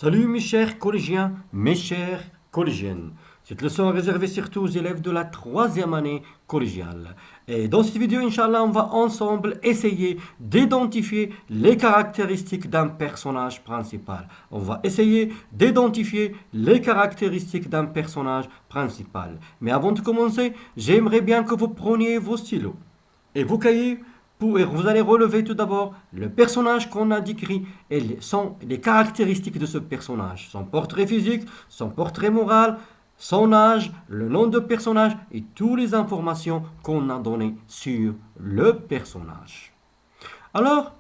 Salut mes chers collégiens, mes chères collégiennes. Cette leçon est réservée surtout aux élèves de la troisième année collégiale. Et dans cette vidéo, Inch'Allah, on va ensemble essayer d'identifier les caractéristiques d'un personnage principal. On va essayer d'identifier les caractéristiques d'un personnage principal. Mais avant de commencer, j'aimerais bien que vous preniez vos stylos et vos cahiers et vous allez relever tout d'abord le personnage qu'on a décrit et les caractéristiques de ce personnage. Son portrait physique, son portrait moral, son âge, le nom de personnage et toutes les informations qu'on a données sur le personnage. Alors,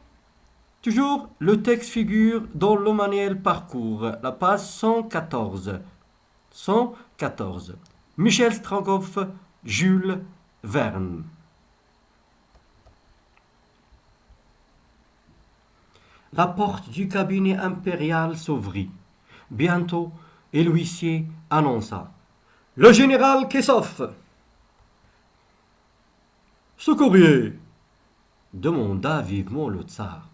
toujours, le texte figure dans le manuel parcours, la page 114. 114. Michel Strogoff, Jules Verne. La porte du cabinet impérial s'ouvrit. Bientôt, et l'huissier annonça: Le général Kessov. Ce courrier demanda vivement le tsar.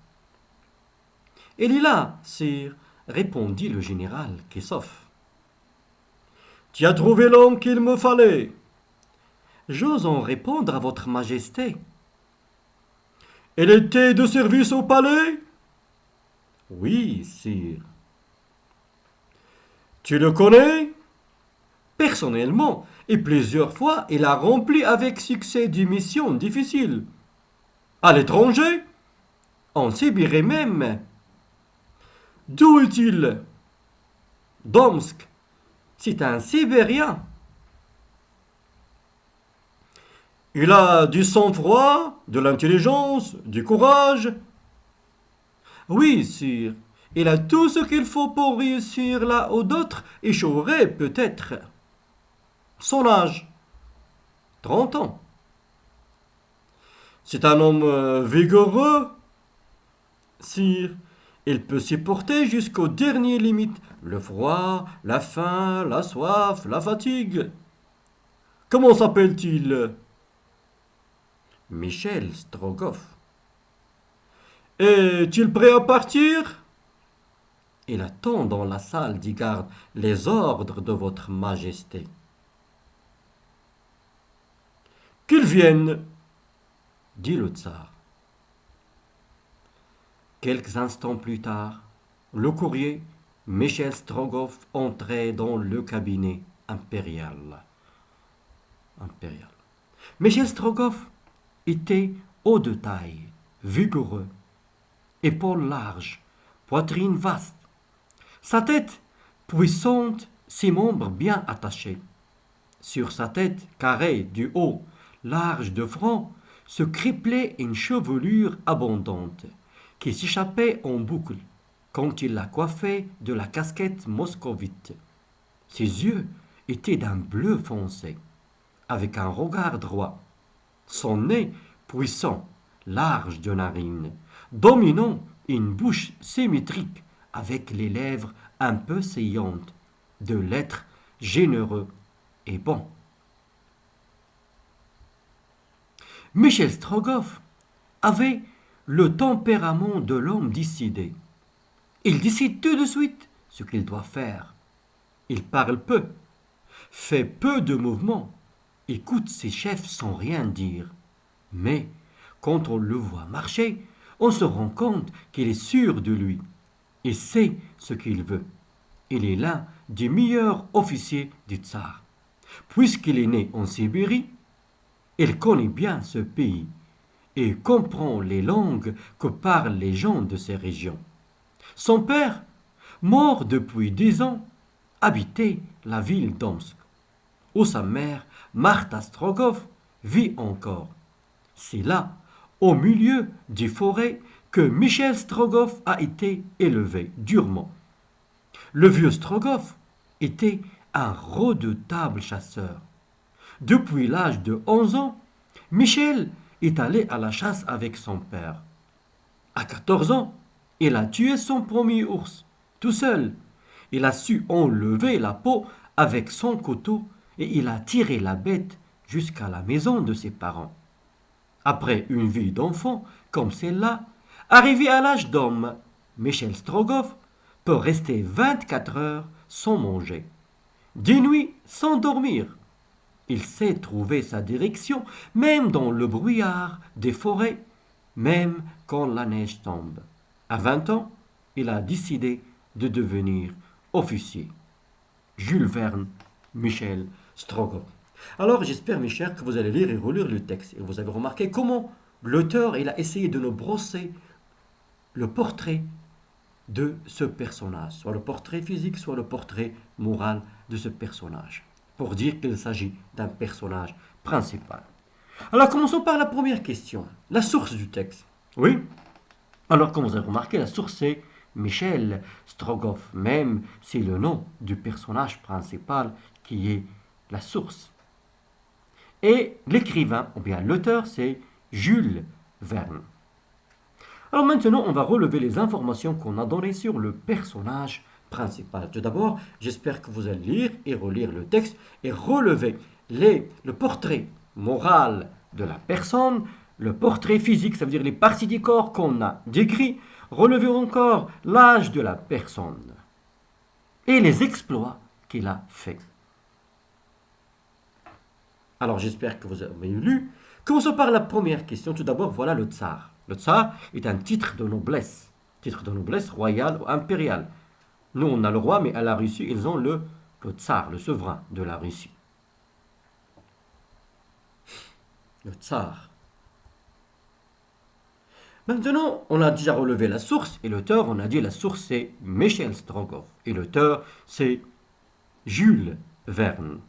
Il est là, sire, répondit le général Kessov. Tu as trouvé l'homme qu'il me fallait. J'ose en répondre à votre majesté. Il était de service au palais? Oui, sire. Tu le connais? Personnellement, et plusieurs fois, il a rempli avec succès des missions difficiles. À l'étranger? En Sibérie même. D'où est-il? Domsk. C'est un Sibérien. Il a du sang-froid, de l'intelligence, du courage. Oui, sire, il a tout ce qu'il faut pour réussir là où d'autres échoueraient peut-être. Son âge? 30 ans. C'est un homme vigoureux, sire. Il peut supporter jusqu'aux dernières limites le froid, la faim, la soif, la fatigue. Comment s'appelle-t-il? Michel Strogoff. Est-il prêt à partir? Il attend dans la salle des gardes les ordres de votre majesté. Qu'il vienne, dit le tsar. Quelques instants plus tard, le courrier, Michel Strogoff, entrait dans le cabinet impérial. Michel Strogoff était haut de taille, vigoureux, épaules larges, poitrine vaste. Sa tête puissante, ses membres bien attachés. Sur sa tête carrée du haut, large de front, se criplait une chevelure abondante qui s'échappait en boucle quand il la coiffait de la casquette moscovite. Ses yeux étaient d'un bleu foncé, avec un regard droit. Son nez puissant, large de narines, dominant une bouche symétrique avec les lèvres un peu saillantes, de l'être généreux et bon. Michel Strogoff avait le tempérament de l'homme décidé. Il décide tout de suite ce qu'il doit faire. Il parle peu, fait peu de mouvements, écoute ses chefs sans rien dire. Mais quand on le voit marcher, on se rend compte qu'il est sûr de lui et sait ce qu'il veut. Il est l'un des meilleurs officiers du tsar. Puisqu'il est né en Sibérie, il connaît bien ce pays et comprend les langues que parlent les gens de ces régions. Son père, mort depuis 10 ans, habitait la ville d'Omsk, où sa mère, Martha Strogoff, vit encore. C'est là, au milieu des forêts, que Michel Strogoff a été élevé durement. Le vieux Strogoff était un redoutable chasseur. Depuis l'âge de 11 ans, Michel est allé à la chasse avec son père. À 14 ans, il a tué son premier ours, tout seul. Il a su enlever la peau avec son couteau et il a tiré la bête jusqu'à la maison de ses parents. Après une vie d'enfant comme celle-là, arrivé à l'âge d'homme, Michel Strogoff peut rester 24 heures sans manger, 10 nuits sans dormir. Il sait trouver sa direction, même dans le brouillard des forêts, même quand la neige tombe. À 20 ans, il a décidé de devenir officier. Jules Verne, Michel Strogoff. Alors j'espère, mes chers, que vous allez lire et relire le texte. Et vous avez remarqué comment l'auteur il a essayé de nous brosser le portrait de ce personnage, soit le portrait physique, soit le portrait moral de ce personnage, pour dire qu'il s'agit d'un personnage principal. Alors commençons par la première question, la source du texte. Oui, alors comme vous avez remarqué, la source c'est Michel Strogoff, même c'est le nom du personnage principal qui est la source. Et l'écrivain, ou bien l'auteur, c'est Jules Verne. Alors maintenant, on va relever les informations qu'on a données sur le personnage principal. Tout d'abord, j'espère que vous allez lire et relire le texte et relever le portrait moral de la personne, le portrait physique, ça veut dire les parties du corps qu'on a décrit, relever encore l'âge de la personne et les exploits qu'il a faits. Alors j'espère que vous avez lu. Commençons par la première question. Tout d'abord, voilà le tsar. Le tsar est un titre de noblesse royale ou impériale. Nous, on a le roi, mais à la Russie, ils ont le tsar, le souverain de la Russie. Le tsar. Maintenant, on a déjà relevé la source, et l'auteur, on a dit la source, c'est Michel Strogoff. Et l'auteur, c'est Jules Verne.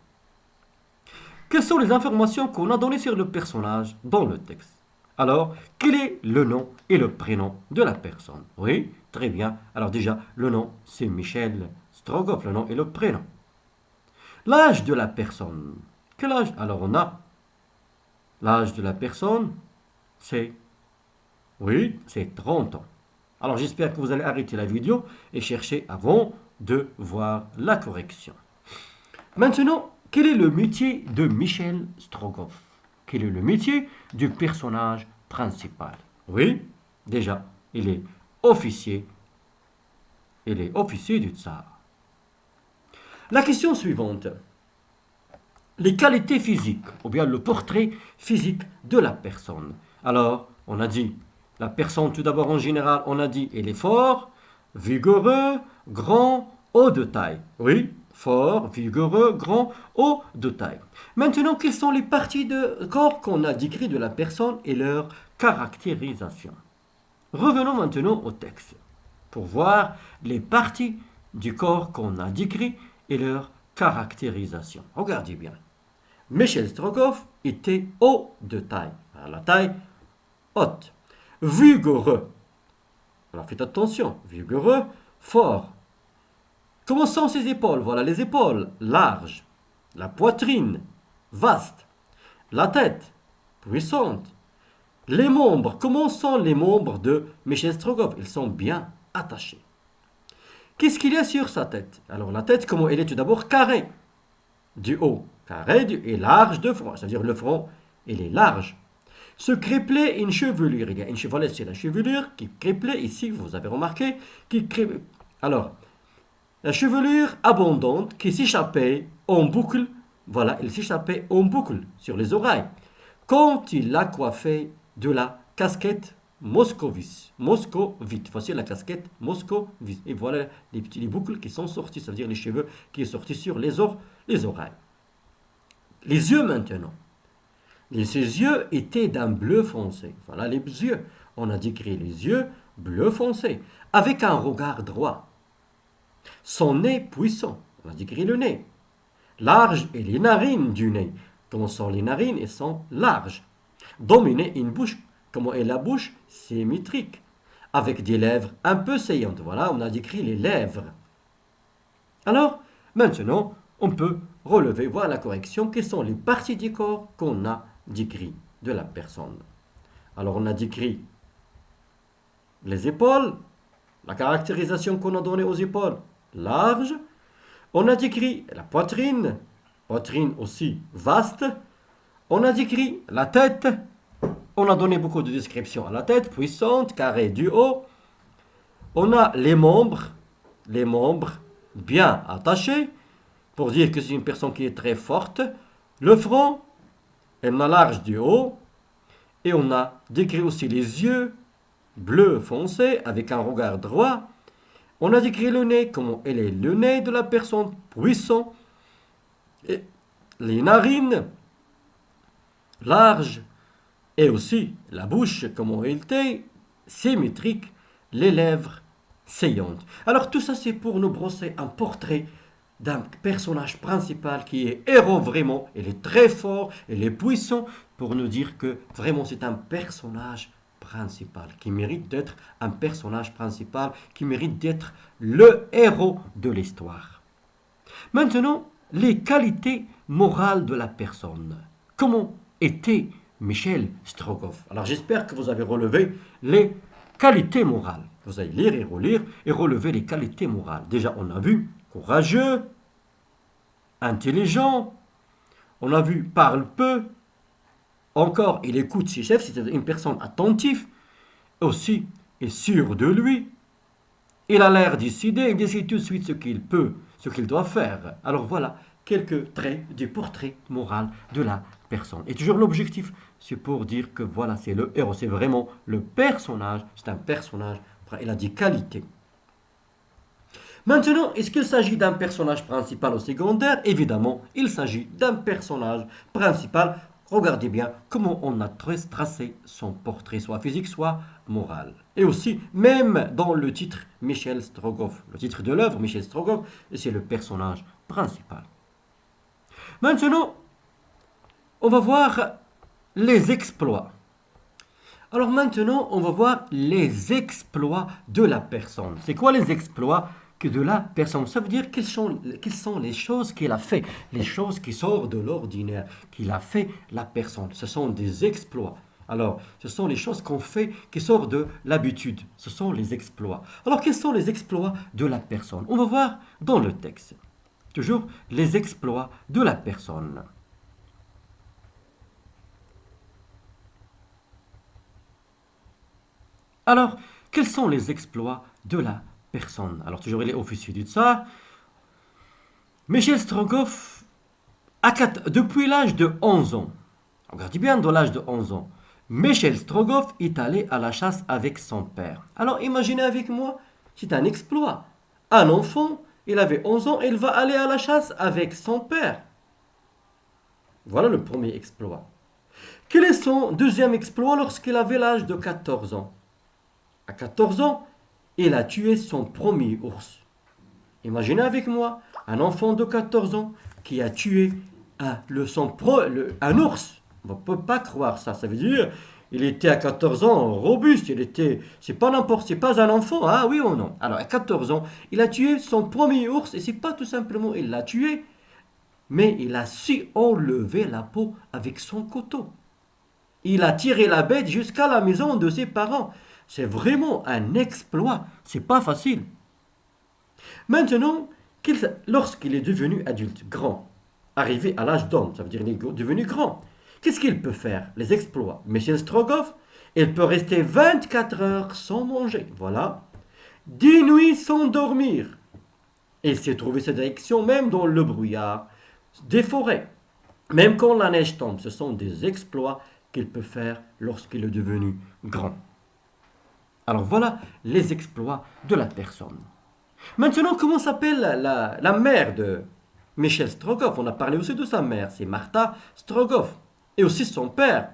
Quelles sont les informations qu'on a données sur le personnage dans le texte? Alors, quel est le nom et le prénom de la personne? Oui, très bien. Alors déjà, le nom, c'est Michel Strogoff, le nom et le prénom. L'âge de la personne. Quel âge? Alors, on a l'âge de la personne, c'est 30 ans. Alors, j'espère que vous allez arrêter la vidéo et chercher avant de voir la correction. Maintenant, quel est le métier de Michel Strogoff? Quel est le métier du personnage principal? Oui, déjà, il est officier. Il est officier du tsar. La question suivante. Les qualités physiques, ou bien le portrait physique de la personne. Alors, on a dit, la personne tout d'abord en général, on a dit, il est fort, vigoureux, grand, haut de taille. Oui, fort, vigoureux, grand, haut de taille. Maintenant, quelles sont les parties de corps qu'on a décrites de la personne et leur caractérisation? Revenons maintenant au texte pour voir les parties du corps qu'on a décrites et leur caractérisation. Regardez bien. Michel Strogoff était haut de taille. Alors, la taille haute. Vigoureux. Alors faites attention. Vigoureux, fort. Comment sont ses épaules? Voilà les épaules, larges. La poitrine, vaste. La tête, puissante. Les membres, comment sont les membres de Michel Strogoff? Ils sont bien attachés. Qu'est-ce qu'il y a sur sa tête? Alors la tête, comment elle est tout d'abord carrée du haut, carré et large de front. C'est-à-dire le front, il est large. Se crêplait une chevelure. Il y a une chevelure, c'est la chevelure qui crêplait ici, vous avez remarqué, qui crêplait. Alors, la chevelure abondante qui s'échappait en boucle, voilà, elle s'échappait en boucle sur les oreilles. Quand il l'a coiffée de la casquette moscovite. Voici la casquette moscovite. Et voilà les boucles qui sont sorties, c'est-à-dire les cheveux qui sont sortis sur les oreilles. Les yeux maintenant. Ses yeux étaient d'un bleu foncé. Voilà les yeux. On a décrit les yeux bleu foncé, avec un regard droit. Son nez puissant. On a décrit le nez. Large et les narines du nez. Comment sont les narines? Elles sont larges. Dominer une bouche. Comment est la bouche? Symétrique. Avec des lèvres un peu saillantes. Voilà, on a décrit les lèvres. Alors, maintenant, on peut relever, voir la correction. Quelles sont les parties du corps qu'on a décrit de la personne? Alors, on a décrit les épaules. La caractérisation qu'on a donnée aux épaules, large. On a décrit la poitrine aussi vaste. On a décrit la tête. On a donné beaucoup de descriptions à la tête, puissante, carrée du haut. On a les membres, les membres bien attachés, pour dire que c'est une personne qui est très forte. Le front, elle a large du haut, et on a décrit aussi les yeux bleu foncé avec un regard droit. On a décrit le nez, comment elle est le nez de la personne puissant, et les narines larges, et aussi la bouche, comment elle était symétrique, les lèvres saillantes. Alors tout ça c'est pour nous brosser un portrait d'un personnage principal qui est héros vraiment, il est très fort, il est puissant, pour nous dire que vraiment c'est un personnage principal, qui mérite d'être un personnage principal, qui mérite d'être le héros de l'histoire. Maintenant, les qualités morales de la personne. Comment était Michel Strogoff? Alors j'espère que vous avez relevé les qualités morales. Vous allez lire et relire et relever les qualités morales. Déjà, on a vu courageux, intelligent, on a vu parle peu, encore il écoute ses chefs, c'est une personne attentive, aussi est sûr de lui, il a l'air décidé, il décide tout de suite ce qu'il peut, ce qu'il doit faire. Alors voilà quelques traits du portrait moral de la personne. Et toujours l'objectif, c'est pour dire que voilà, c'est le héros, c'est vraiment le personnage, c'est un personnage, il a des qualités. Maintenant, est-ce qu'il s'agit d'un personnage principal ou secondaire? Évidemment, il s'agit d'un personnage principal. Regardez bien comment on a tracé son portrait, soit physique, soit moral. Et aussi, même dans le titre Michel Strogoff, le titre de l'œuvre Michel Strogoff, c'est le personnage principal. Maintenant, on va voir les exploits. Alors maintenant, on va voir les exploits de la personne. C'est quoi les exploits de la personne? Ça veut dire quelles sont les choses qu'il a fait, les choses qui sortent de l'ordinaire, qu'il a fait la personne. Ce sont des exploits. Alors, ce sont les choses qu'on fait qui sortent de l'habitude. Ce sont les exploits. Alors, quels sont les exploits de la personne? On va voir dans le texte. Toujours les exploits de la personne. Alors, quels sont les exploits de la personne? Alors, toujours, il est officier du tsar. Michel Strogoff, depuis l'âge de 11 ans, regardez bien dans l'âge de 11 ans, Michel Strogoff est allé à la chasse avec son père. Alors, imaginez avec moi, c'est un exploit. Un enfant, il avait 11 ans, il va aller à la chasse avec son père. Voilà le premier exploit. Quel est son deuxième exploit lorsqu'il avait l'âge de 14 ans? À 14 ans, il a tué son premier ours. Imaginez avec moi un enfant de 14 ans qui a tué un ours. On ne peut pas croire ça. Ça veut dire il était à 14 ans robuste. C'est pas un enfant. Ah oui ou non? Alors à 14 ans, il a tué son premier ours et c'est pas tout simplement il l'a tué, mais il a su enlever la peau avec son couteau. Il a tiré la bête jusqu'à la maison de ses parents. C'est vraiment un exploit. C'est pas facile. Maintenant, lorsqu'il est devenu adulte, grand, arrivé à l'âge d'homme, ça veut dire qu'il est devenu grand, qu'est-ce qu'il peut faire? Les exploits. Michel Strogoff, il peut rester 24 heures sans manger. Voilà. 10 nuits sans dormir. Et il s'est trouvé sa direction même dans le brouillard des forêts. Même quand la neige tombe, ce sont des exploits qu'il peut faire lorsqu'il est devenu grand. Alors voilà les exploits de la personne. Maintenant, comment s'appelle la mère de Michel Strogoff? On a parlé aussi de sa mère, c'est Martha Strogoff. Et aussi son père,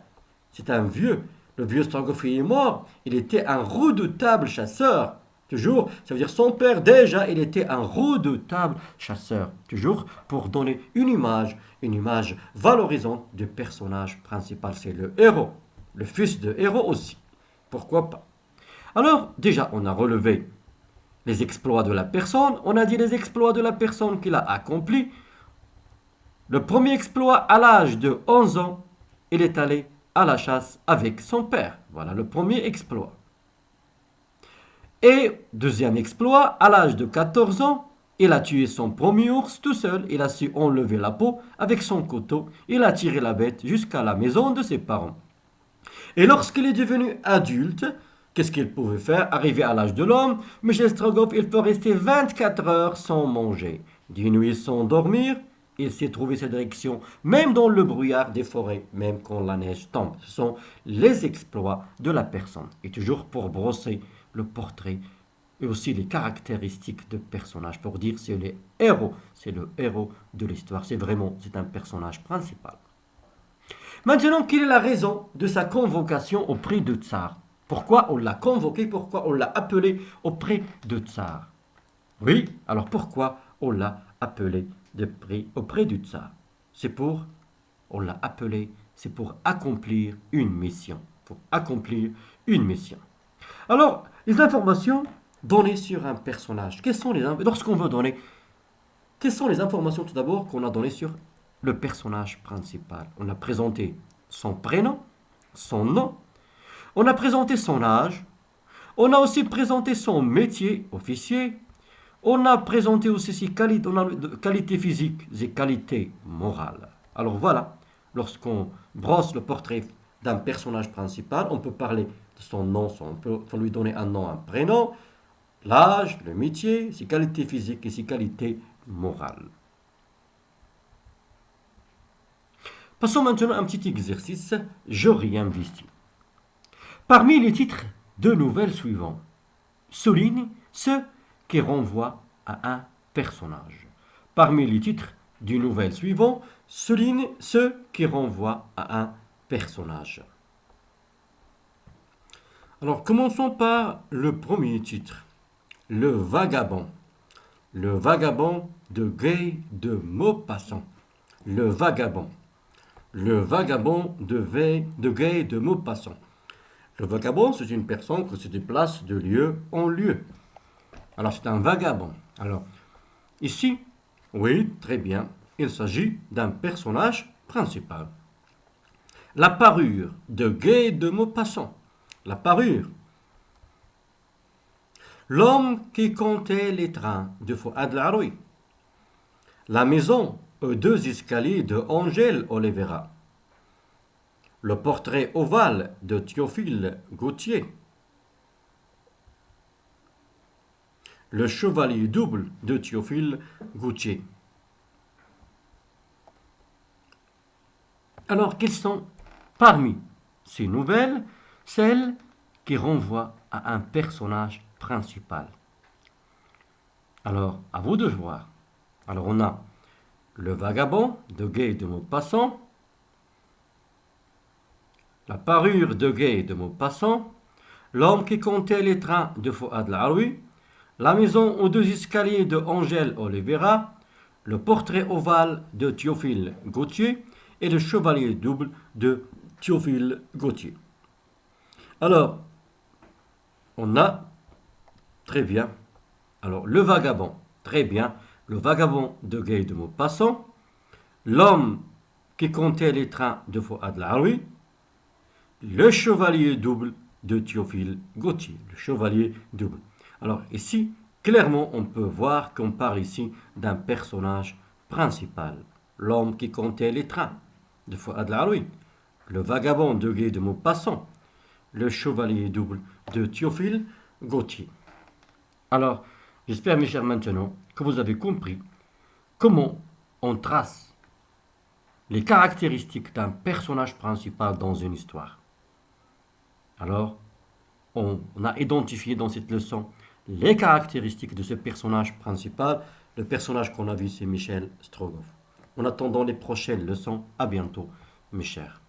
c'est un vieux. Le vieux Strogoff est mort, il était un redoutable chasseur. Toujours, ça veut dire son père déjà, il était un redoutable chasseur. Toujours pour donner une image valorisante du personnage principal. C'est le héros, le fils de héros aussi. Pourquoi pas? Alors, déjà, on a relevé les exploits de la personne. On a dit les exploits de la personne qu'il a accompli. Le premier exploit, à l'âge de 11 ans, il est allé à la chasse avec son père. Voilà le premier exploit. Et deuxième exploit, à l'âge de 14 ans, il a tué son premier ours tout seul. Il a su enlever la peau avec son couteau. Il a tiré la bête jusqu'à la maison de ses parents. Et lorsqu'il est devenu adulte, Qu'est-ce qu'il pouvait faire? Arrivé à l'âge de l'homme, Michel Strogoff, il peut rester 24 heures sans manger, 10 nuits sans dormir. Il s'est trouvé sa direction, même dans le brouillard des forêts, même quand la neige tombe. Ce sont les exploits de la personne. Et toujours pour brosser le portrait et aussi les caractéristiques de personnage, pour dire c'est le héros de l'histoire. C'est un personnage principal. Maintenant, quelle est la raison de sa convocation auprès de Tsar? Pourquoi on l'a convoqué? Pourquoi on l'a appelé auprès de Tsar? Oui, alors pourquoi on l'a appelé auprès du Tsar? On l'a appelé, c'est pour accomplir une mission. Pour accomplir une mission. Alors, les informations données sur un personnage. Lorsqu'on veut donner, quelles sont les informations tout d'abord qu'on a données sur le personnage principal? On a présenté son prénom, son nom, on a présenté son âge, on a aussi présenté son métier, officier, on a présenté aussi ses qualités physiques et qualités morales. Alors voilà, lorsqu'on brosse le portrait d'un personnage principal, on peut parler de son nom, on peut lui donner un nom, un prénom, l'âge, le métier, ses qualités physiques et ses qualités morales. Passons maintenant à un petit exercice, je réinvestis. Parmi les titres de nouvelles suivants, souligne ceux qui renvoient à un personnage. Parmi les titres du nouvelle suivant, souligne ceux qui renvoient à un personnage. Alors, commençons par le premier titre, Le Vagabond. Le Vagabond de Guy de Maupassant. Le Vagabond. Le Vagabond de Guy de Maupassant. Le vagabond, c'est une personne qui se déplace de lieu en lieu. Alors, c'est un vagabond. Alors, ici, oui, très bien, il s'agit d'un personnage principal. La parure de Guy de Maupassant. La parure. L'homme qui comptait les trains de Fouad Laroui. La maison aux 2 escaliers de Angèle Oliveira. Le portrait ovale de Théophile Gautier. Le chevalier double de Théophile Gautier. Alors, quelles sont parmi ces nouvelles celles qui renvoient à un personnage principal? Alors, à vous de voir. Alors, on a Le Vagabond de Guy de Maupassant, La parure de Guy de Maupassant, L'homme qui comptait les trains de Fouad Laroui, La maison aux 2 escaliers de Angèle Oliveira, Le portrait ovale de Théophile Gautier et Le chevalier double de Théophile Gautier. Alors, on a, très bien, alors Le Vagabond, très bien, Le Vagabond de Guy de Maupassant, L'homme qui comptait les trains de Fouad Laroui, Le chevalier double de Théophile Gautier. Le chevalier double. Alors ici, clairement, on peut voir qu'on parle ici d'un personnage principal. L'homme qui comptait les trains de Fouad Laroui, Le vagabond de Guy de Maupassant, Le chevalier double de Théophile Gautier. Alors, j'espère, mes chers, maintenant que vous avez compris comment on trace les caractéristiques d'un personnage principal dans une histoire. Alors, on a identifié dans cette leçon les caractéristiques de ce personnage principal. Le personnage qu'on a vu, c'est Michel Strogoff. En attendant les prochaines leçons, à bientôt, mes chers.